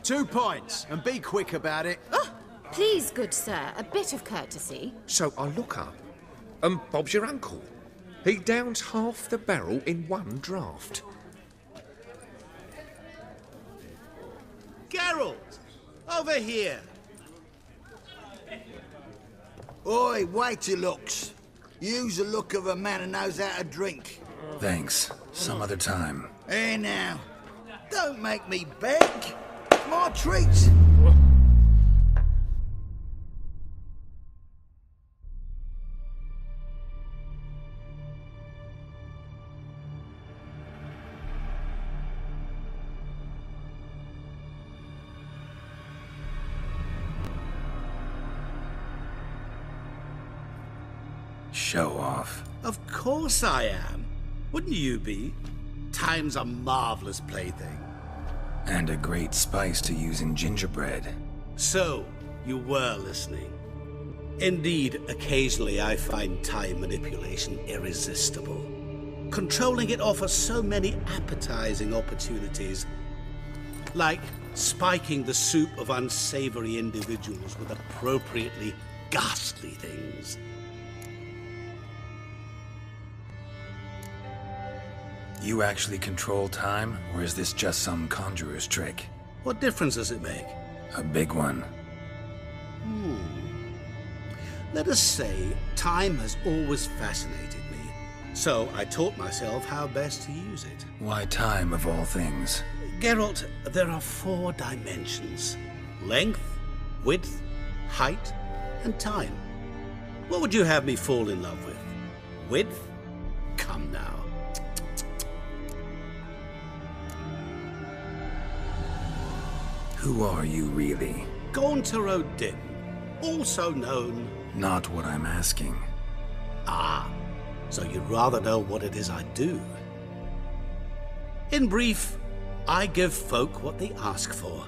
2 points, and be quick about it. Oh, please, good sir, a bit of courtesy. So I look up, and Bob's your uncle. He downs half the barrel in one draught. Geralt! Over here! Oi, Shakelocks. Use the look of a man who knows how to drink. Thanks. Some other time. Here now. Don't make me beg. It's my treat. Show off. Of course I am. Wouldn't you be? Time's a marvelous plaything. And a great spice to use in gingerbread. So, you were listening. Indeed, occasionally I find time manipulation irresistible. Controlling it offers so many appetizing opportunities. Like spiking the soup of unsavory individuals with appropriately ghastly things. You actually control time, or is this just some conjurer's trick? What difference does it make? A big one. Let us say time has always fascinated me. So I taught myself how best to use it. Why time, of all things? Geralt, there are 4 dimensions. Length, width, height, and time. What would you have me fall in love with? Width? Come now. Who are you, really? Gaunter O'Dim, also known... Not what I'm asking. Ah, so you'd rather know what it is I do. In brief, I give folk what they ask for.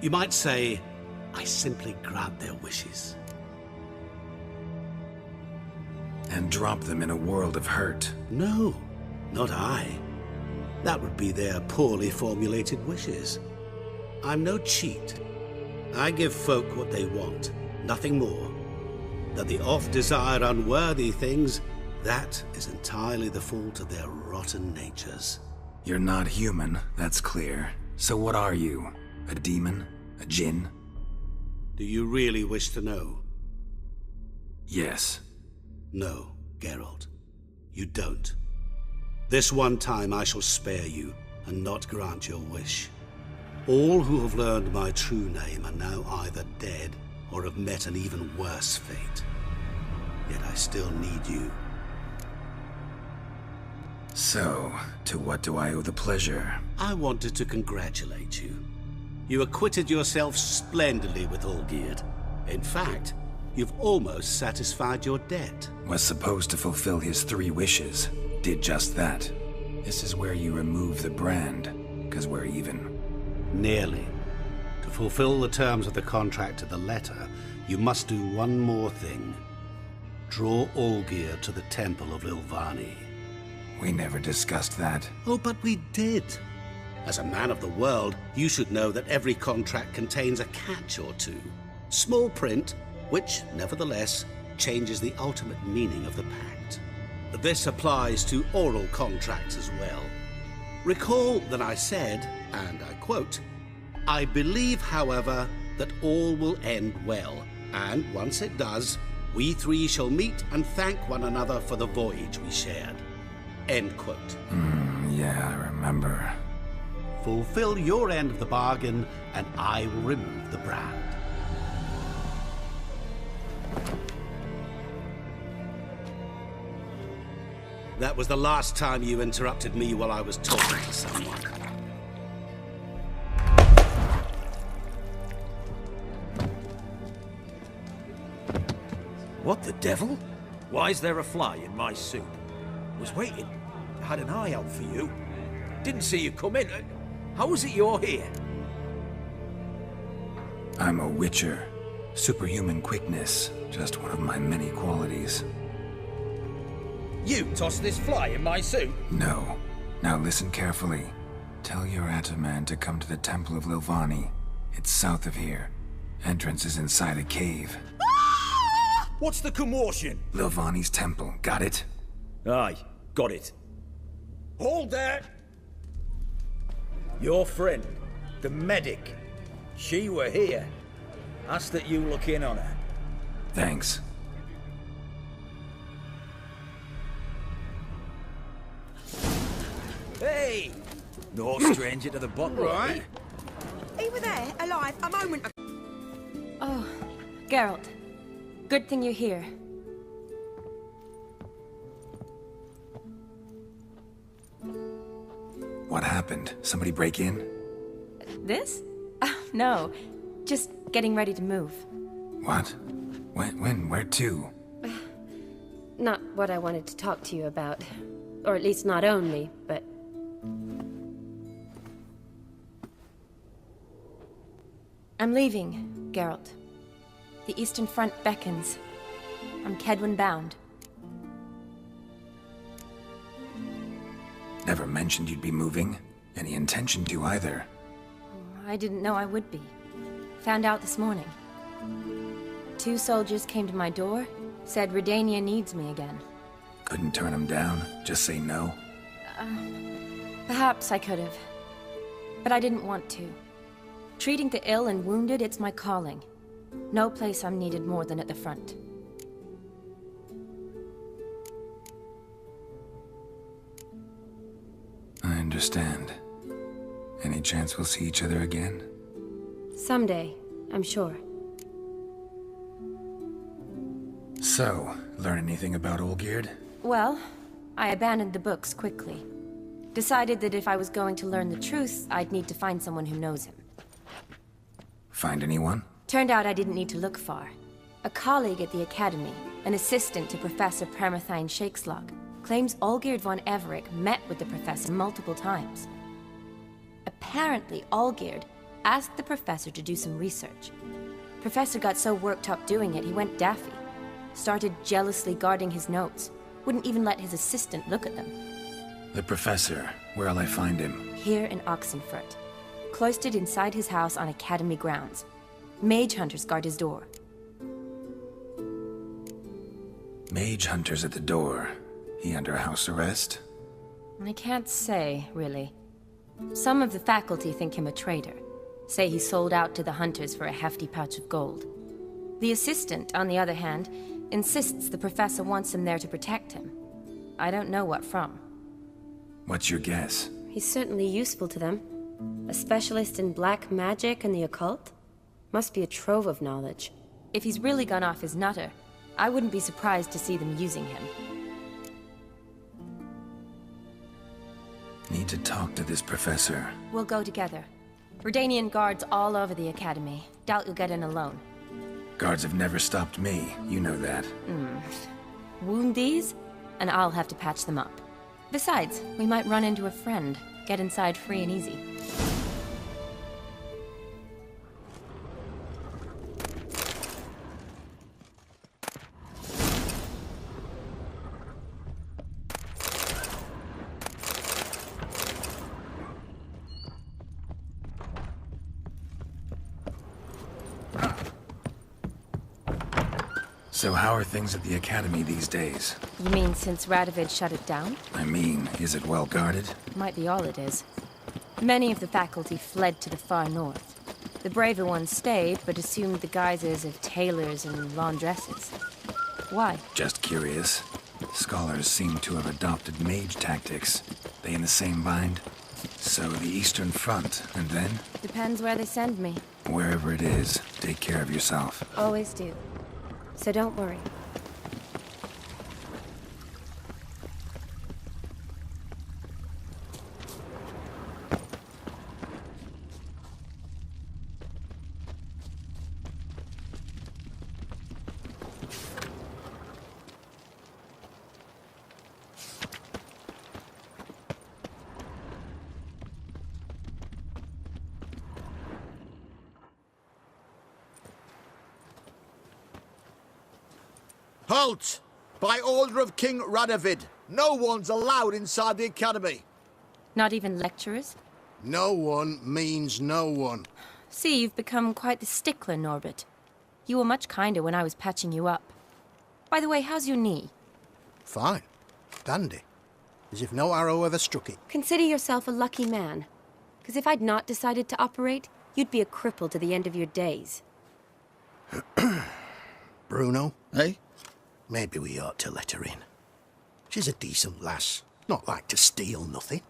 You might say, I simply grant their wishes. And drop them in a world of hurt. No, not I. That would be their poorly formulated wishes. I'm no cheat. I give folk what they want, nothing more. That they oft desire unworthy things, that is entirely the fault of their rotten natures. You're not human, that's clear. So what are you? A demon? A djinn? Do you really wish to know? Yes. No, Geralt. You don't. This one time I shall spare you, and not grant your wish. All who have learned my true name are now either dead or have met an even worse fate. Yet I still need you. So, to what do I owe the pleasure? I wanted to congratulate you. You acquitted yourself splendidly with Olgierd. In fact, you've almost satisfied your debt. Was supposed to fulfill his 3 wishes. Did just that. This is where you remove the brand, 'cause we're even. Nearly. To fulfill the terms of the contract to the letter, you must do one more thing. Draw Olgierd to the Temple of Lilvani. We never discussed that. Oh, but we did. As a man of the world, you should know that every contract contains a catch or two. Small print, which, nevertheless, changes the ultimate meaning of the pact. This applies to oral contracts as well. Recall that I said, and I quote, I believe, however, that all will end well, and once it does, we 3 shall meet and thank one another for the voyage we shared. End quote. Yeah, I remember. Fulfill your end of the bargain, and I will remove the brand. That was the last time you interrupted me while I was talking to someone. What the devil? Why is there a fly in my soup? Was waiting. Had an eye out for you. Didn't see you come in. How is it you're here? I'm a witcher. Superhuman quickness. Just one of my many qualities. You tossed this fly in my suit? No. Now listen carefully. Tell your Ataman to come to the Temple of Lilvani. It's south of here. Entrance is inside a cave. What's the commotion? Lilvani's temple, got it? Aye, got it. Hold there! Your friend, the medic, she were here. Ask that you look in on her. Thanks. Hey! No stranger to the bottle, right? You were there, alive, a moment ago. Oh, Geralt. Good thing you're here. What happened? Somebody break in? This? No. Just getting ready to move. What? When? Where to? Not what I wanted to talk to you about. Or at least not only, but... I'm leaving, Geralt. The Eastern Front beckons. I'm Kedwin bound. Never mentioned you'd be moving. Any intention to either. I didn't know I would be. Found out this morning. 2 soldiers came to my door, said Redania needs me again. Couldn't turn him down? Just say no? Perhaps I could have. But I didn't want to. Treating the ill and wounded, it's my calling. No place I'm needed more than at the front. I understand. Any chance we'll see each other again? Someday, I'm sure. So, learn anything about Olgierd? Well, I abandoned the books quickly. Decided that if I was going to learn the truth, I'd need to find someone who knows him. Find anyone? Turned out I didn't need to look far. A colleague at the Academy, an assistant to Professor Shakelocks, claims Olgierd von Everec met with the professor multiple times. Apparently, Olgierd asked the professor to do some research. Professor got so worked up doing it, he went daffy. Started jealously guarding his notes. Wouldn't even let his assistant look at them. The professor. Where'll I find him? Here in Oxenfurt. Cloistered inside his house on Academy grounds. Mage hunters guard his door. Mage hunters at the door. He under house arrest? I can't say, really. Some of the faculty think him a traitor. Say he sold out to the hunters for a hefty pouch of gold. The assistant, on the other hand, insists the professor wants him there to protect him. I don't know what from. What's your guess? He's certainly useful to them. A specialist in black magic and the occult? Must be a trove of knowledge. If he's really gone off his nutter, I wouldn't be surprised to see them using him. Need to talk to this professor. We'll go together. Redanian guards all over the Academy. Doubt you'll get in alone. Guards have never stopped me, you know that. Wound these, and I'll have to patch them up. Besides, we might run into a friend. Get inside free and easy. So how are things at the Academy these days? You mean since Radovid shut it down? I mean, is it well guarded? Might be all it is. Many of the faculty fled to the far north. The braver ones stayed, but assumed the guises of tailors and laundresses. Why? Just curious. Scholars seem to have adopted mage tactics. They in the same bind? So the Eastern Front, and then? Depends where they send me. Wherever it is, take care of yourself. Always do. So don't worry. Halt! By order of King Radovid, no one's allowed inside the academy. Not even lecturers? No one means no one. See, you've become quite the stickler, Norbert. You were much kinder when I was patching you up. By the way, how's your knee? Fine. Dandy. As if no arrow ever struck it. Consider yourself a lucky man. Because if I'd not decided to operate, you'd be a cripple to the end of your days. Bruno? Eh? Maybe we ought to let her in. She's a decent lass. Not like to steal nothing.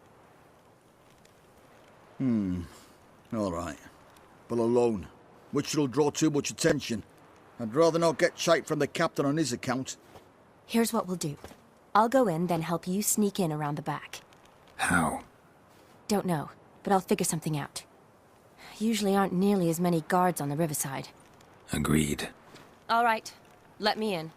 All right. But alone, which will draw too much attention. I'd rather not get shite from the captain on his account. Here's what we'll do. I'll go in, then help you sneak in around the back. How? Don't know, but I'll figure something out. Usually aren't nearly as many guards on the riverside. Agreed. All right, let me in.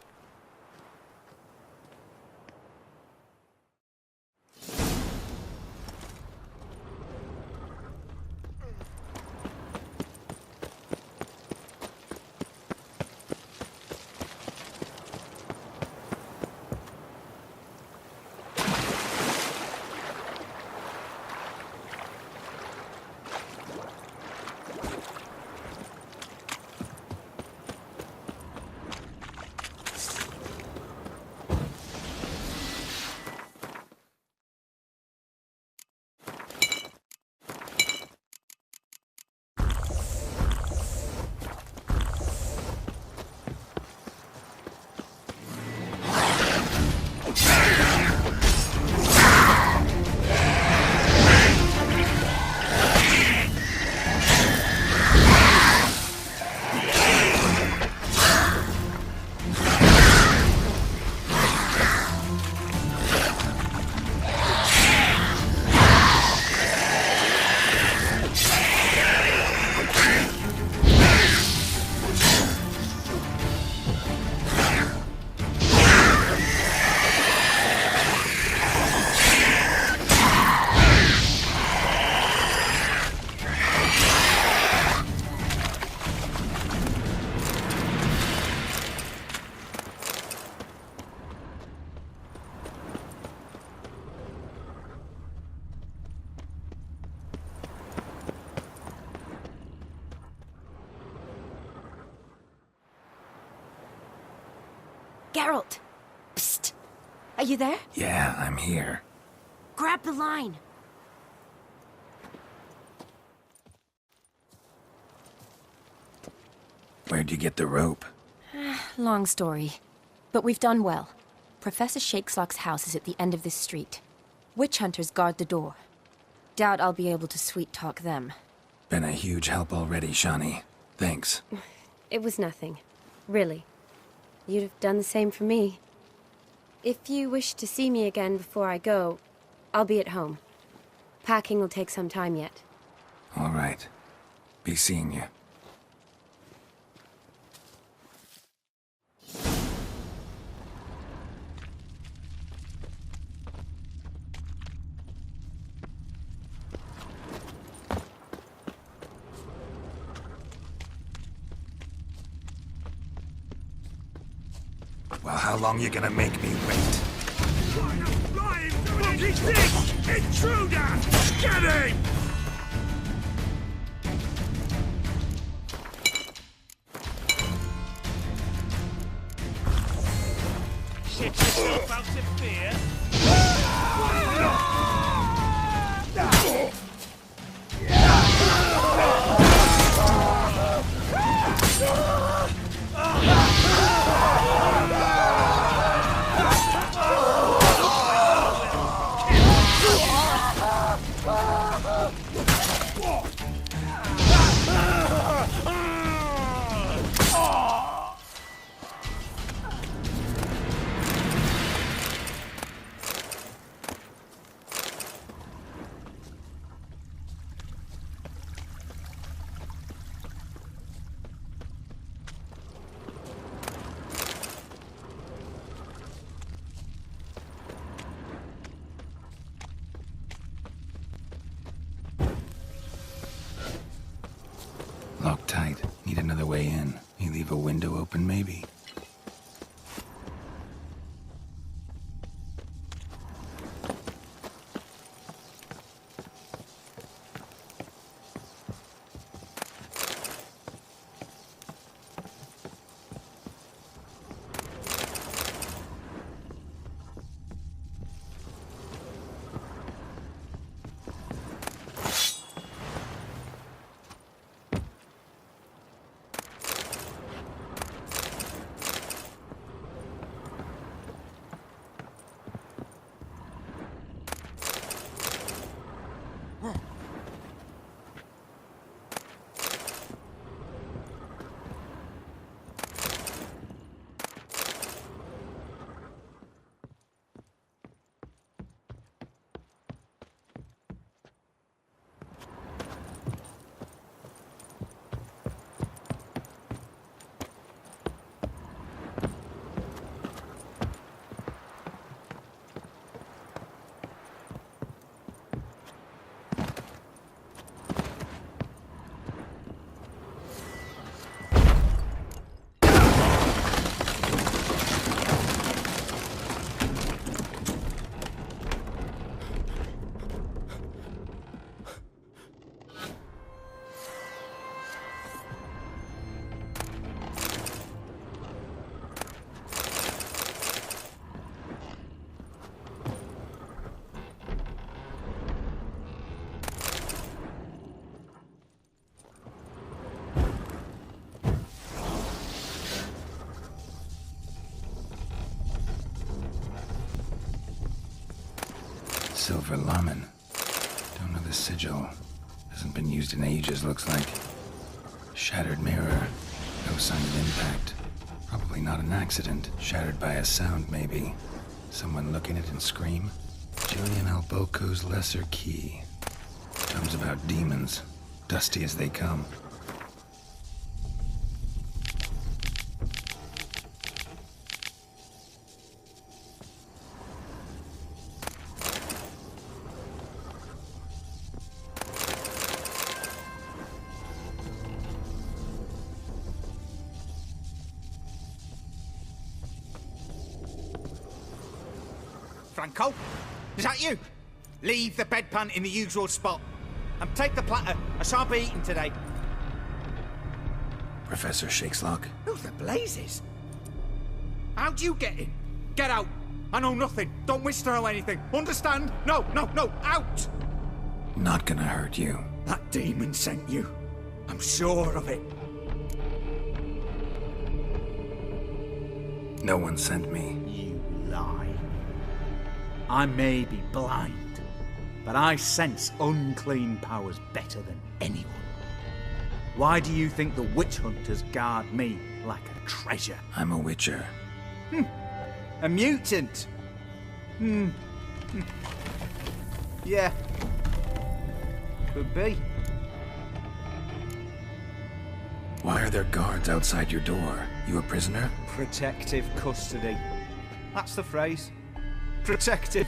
Geralt! Psst! Are you there? Yeah, I'm here. Grab the line! Where'd you get the rope? Long story. But we've done well. Professor Shakelocks' house is at the end of this street. Witch hunters guard the door. Doubt I'll be able to sweet-talk them. Been a huge help already, Shawnee. Thanks. It was nothing. Really. You'd have done the same for me. If you wish to see me again before I go, I'll be at home. Packing will take some time yet. All right. Be seeing you. Well, how long you gonna make me wait? Intruder! Get him! Shit yourself out of fear? Locked tight. Need another way in. You leave a window open, maybe? silver lamen. Don't know the sigil. Hasn't been used in ages, looks like. Shattered mirror. No sign of impact. Probably not an accident. Shattered by a sound, maybe. Someone looking at it and scream. Julian Alboco's lesser key. Tomes about demons. Dusty as they come. Franco? Is that you? Leave the bedpan in the usual spot. And take the platter. I shan't be eating today. Professor Shakelocks? Who the blazes? How'd you get in? Get out. I know nothing. Don't wish to know anything. Understand? No, no, no. Out! Not gonna hurt you. That demon sent you. I'm sure of it. No one sent me. You lie. I may be blind, but I sense unclean powers better than anyone. Why do you think the witch hunters guard me like a treasure? I'm a witcher. A mutant? Yeah. Could be. Why are there guards outside your door? You a prisoner? Protective custody. That's the phrase. Protective.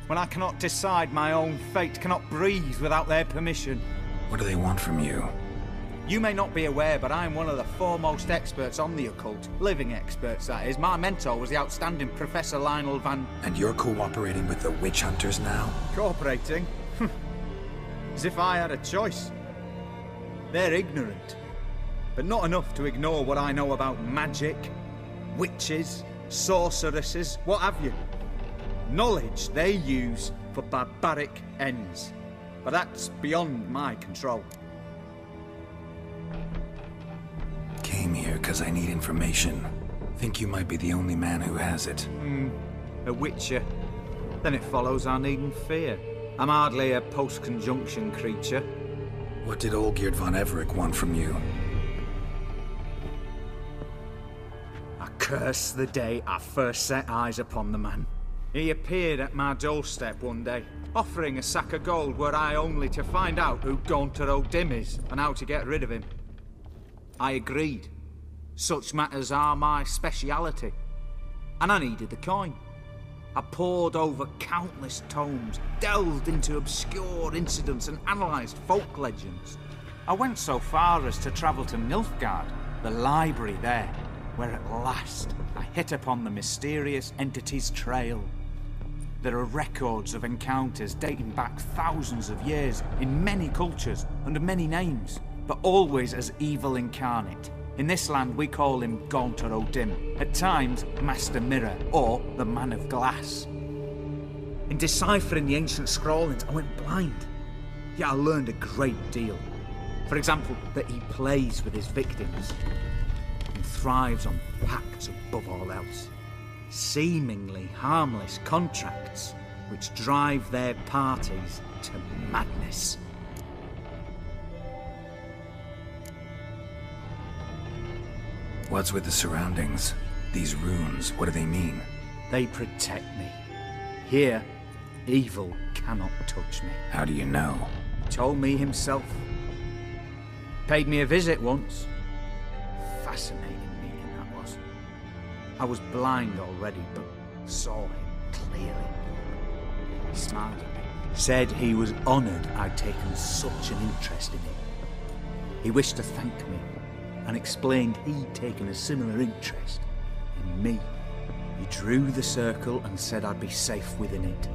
When I cannot decide my own fate, cannot breathe without their permission. What do they want from you? You may not be aware, but I am one of the foremost experts on the occult. Living experts, that is. My mentor was the outstanding Professor Lionel Van... And you're cooperating with the witch hunters now? Cooperating? As if I had a choice. They're ignorant, but not enough to ignore what I know about magic, witches, sorceresses, what have you. Knowledge they use for barbaric ends, but that's beyond my control. Came here because I need information. Think you might be the only man who has it. A witcher? Then it follows I needn't fear. I'm hardly a post-conjunction creature. What did Olgierd von Everec want from you? I curse the day I first set eyes upon the man. He appeared at my doorstep one day, offering a sack of gold were I only to find out who Gaunter O'Dim is and how to get rid of him. I agreed. Such matters are my speciality. And I needed the coin. I pored over countless tomes, delved into obscure incidents and analysed folk legends. I went so far as to travel to Nilfgaard, the library there, where at last I hit upon the mysterious entity's trail. There are records of encounters dating back thousands of years in many cultures under many names, but always as evil incarnate. In this land we call him Gaunter O'Dim, at times Master Mirror or the Man of Glass. In deciphering the ancient scrawlings I went blind, yet I learned a great deal. For example, that he plays with his victims and thrives on pacts above all else. Seemingly harmless contracts which drive their parties to madness. What's with the surroundings? These runes, what do they mean? They protect me. Here, evil cannot touch me. How do you know? He told me himself. Paid me a visit once. Fascinating meeting that was. I was blind already, but saw him clearly. He smiled at me. Said he was honoured I'd taken such an interest in him. He wished to thank me, and explained he'd taken a similar interest in me. He drew the circle and said I'd be safe within it.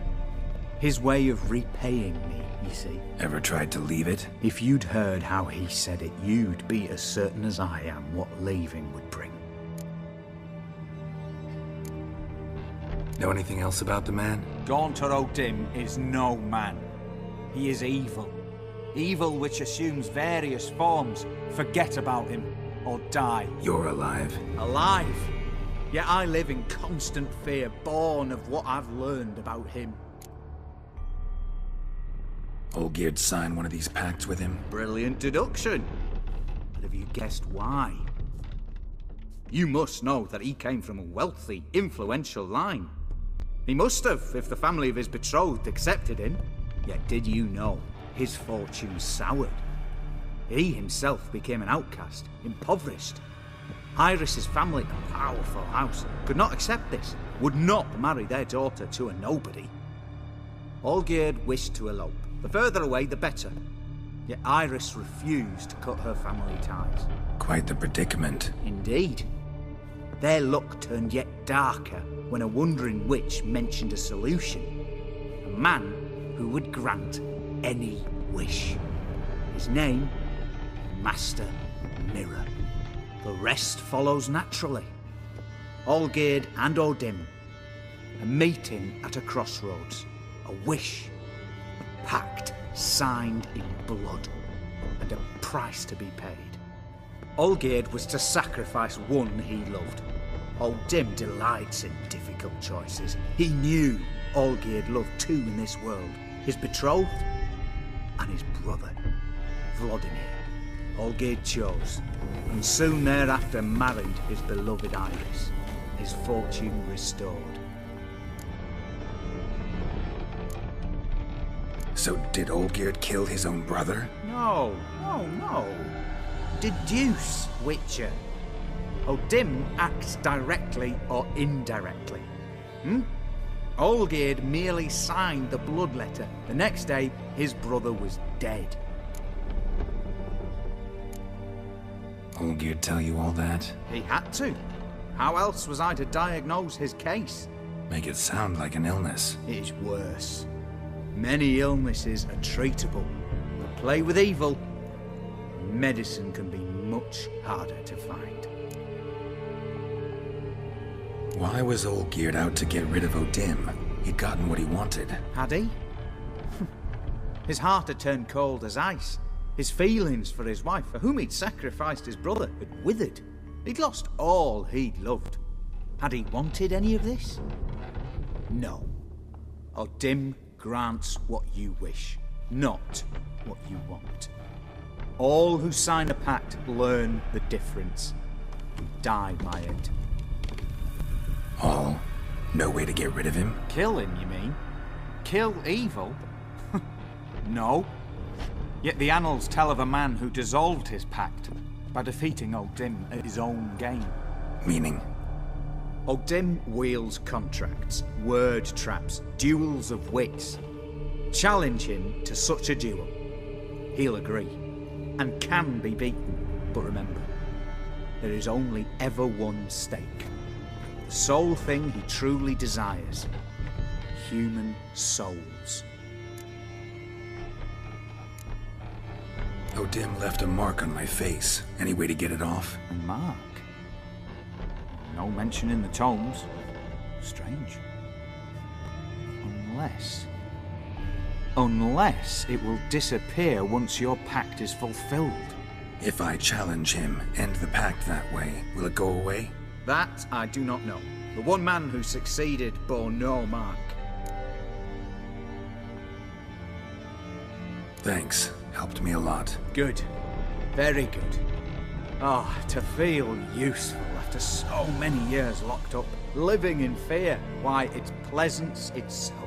His way of repaying me, you see. Ever tried to leave it? If you'd heard how he said it, you'd be as certain as I am what leaving would bring. Know anything else about the man? Gaunter O'Dim is no man. He is evil. Evil which assumes various forms. Forget about him, or die. You're alive. Alive? Yet I live in constant fear, born of what I've learned about him. Olgierd sign one of these pacts with him? Brilliant deduction. But have you guessed why? You must know that he came from a wealthy, influential line. He must have, if the family of his betrothed accepted him. Yet did you know his fortune soured? He himself became an outcast, impoverished. Iris's family, a powerful house, could not accept this, would not marry their daughter to a nobody. Olgierd wished to elope. The further away, the better. Yet Iris refused to cut her family ties. Quite the predicament. Indeed. Their luck turned yet darker when a wandering witch mentioned a solution. A man who would grant any wish. His name, Master Mirror. The rest follows naturally. Olgierd and Odim, a meeting at a crossroads, a wish, a pact signed in blood, and a price to be paid. Olgierd was to sacrifice one he loved. Odim delights in difficult choices. He knew Olgierd loved two in this world, his betrothed and his brother, Vladimir. Olgierd chose, and soon thereafter married his beloved Iris, his fortune restored. So did Olgierd kill his own brother? No. Deduce, Witcher. Odim acts directly or indirectly. Olgierd merely signed the blood letter. The next day, his brother was dead. Olgierd tell you all that? He had to. How else was I to diagnose his case? Make it sound like an illness. It is worse. Many illnesses are treatable, but play with evil, medicine can be much harder to find. Why was Olgierd out to get rid of Odim? He'd gotten what he wanted. Had he? His heart had turned cold as ice. His feelings for his wife, for whom he'd sacrificed his brother, had withered. He'd lost all he'd loved. Had he wanted any of this? No. Odim grants what you wish, not what you want. All who sign a pact learn the difference and die by it. All? No way to get rid of him? Kill him, you mean? Kill evil? No. Yet the annals tell of a man who dissolved his pact by defeating Odim at his own game. Meaning? Odim wields contracts, word traps, duels of wits. Challenge him to such a duel. He'll agree, and can be beaten. But remember, there is only ever one stake. The sole thing he truly desires. Human souls. Odim left a mark on my face. Any way to get it off? A mark? No mention in the tomes. Strange. Unless it will disappear once your pact is fulfilled. If I challenge him, end the pact that way, will it go away? That I do not know. The one man who succeeded bore no mark. Thanks. Helped me a lot. Good. Very good. Ah, to feel useful after so many years locked up, living in fear. Why, it's pleasance itself.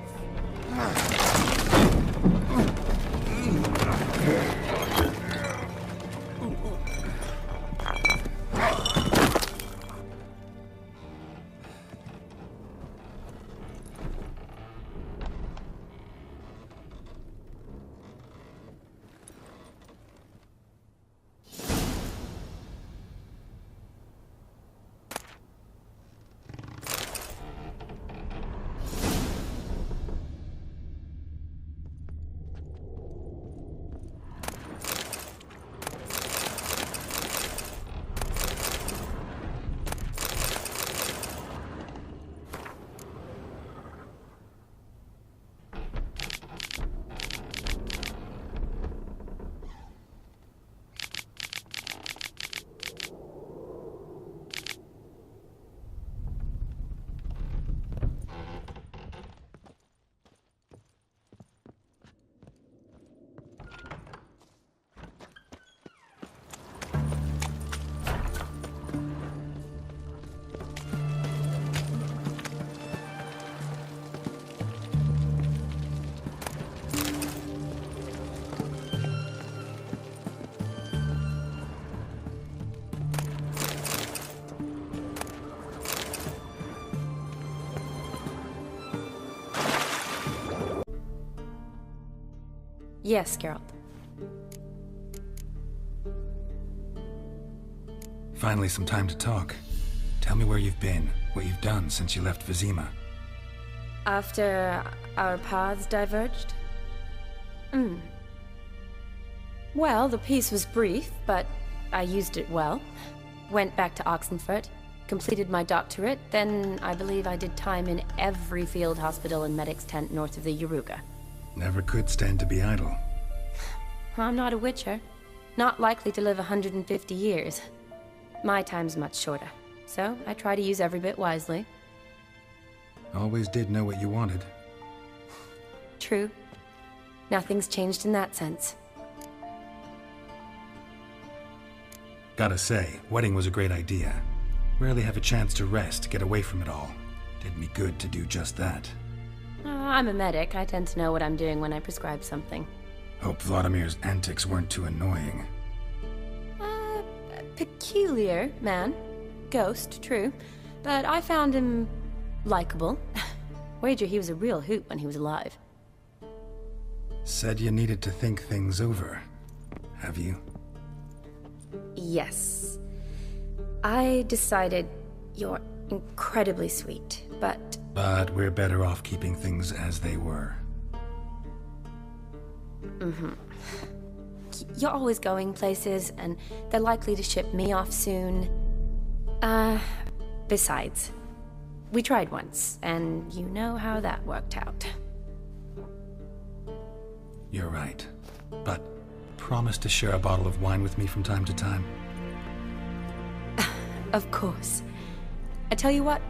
Yes, Geralt. Finally, some time to talk. Tell me where you've been, what you've done since you left Vizima. After our paths diverged? Well, the peace was brief, but I used it well. Went back to Oxenfurt, completed my doctorate, then I believe I did time in every field hospital and medic's tent north of the Yaruga. Never could stand to be idle. I'm not a witcher. Not likely to live 150 years. My time's much shorter, so I try to use every bit wisely. Always did know what you wanted. True. Nothing's changed in that sense. Gotta say, wedding was a great idea. Rarely have a chance to rest, get away from it all. Did me good to do just that. I'm a medic. I tend to know what I'm doing when I prescribe something. Hope Vladimir's antics weren't too annoying. Peculiar man. Ghost, true. But I found him likable. Wager he was a real hoot when he was alive. Said you needed to think things over. Have you? Yes. I decided you're incredibly sweet, but... But we're better off keeping things as they were. You're always going places, and they're likely to ship me off soon. Besides, we tried once, and you know how that worked out. You're right. But promise to share a bottle of wine with me from time to time? Of course. I tell you what,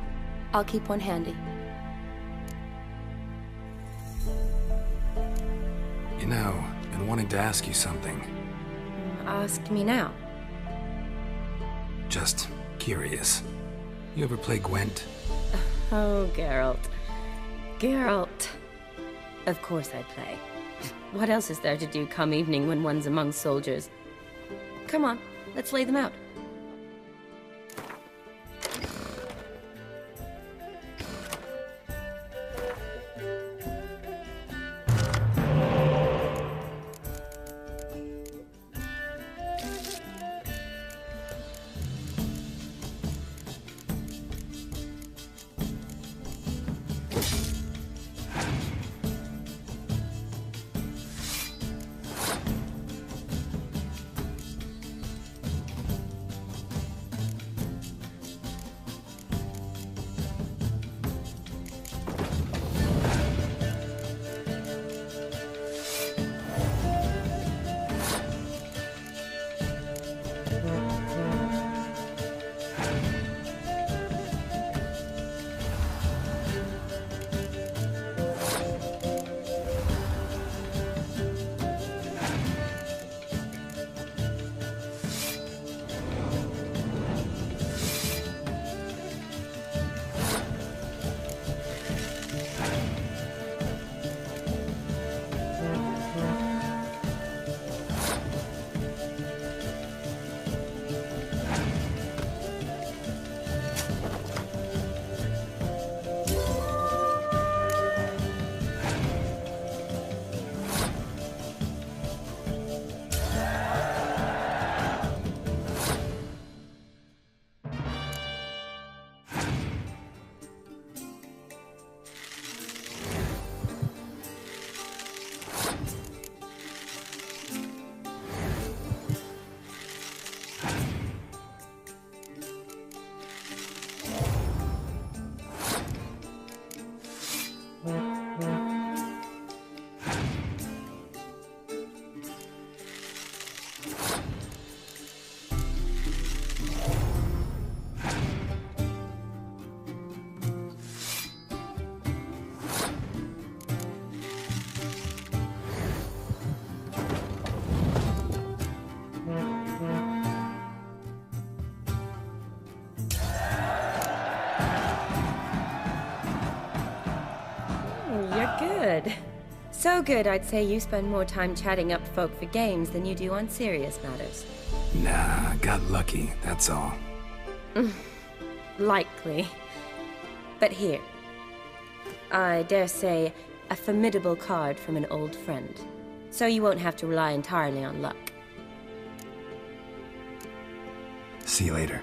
I'll keep one handy. You know, been wanting to ask you something. Ask me now. Just curious. You ever play Gwent? Oh, Geralt. Geralt. Of course I play. What else is there to do come evening when one's among soldiers? Come on, let's lay them out. Good. So good, I'd say you spend more time chatting up folk for games than you do on serious matters. Nah, got lucky, that's all. Likely. But here. I dare say, a formidable card from an old friend. So you won't have to rely entirely on luck. See you later.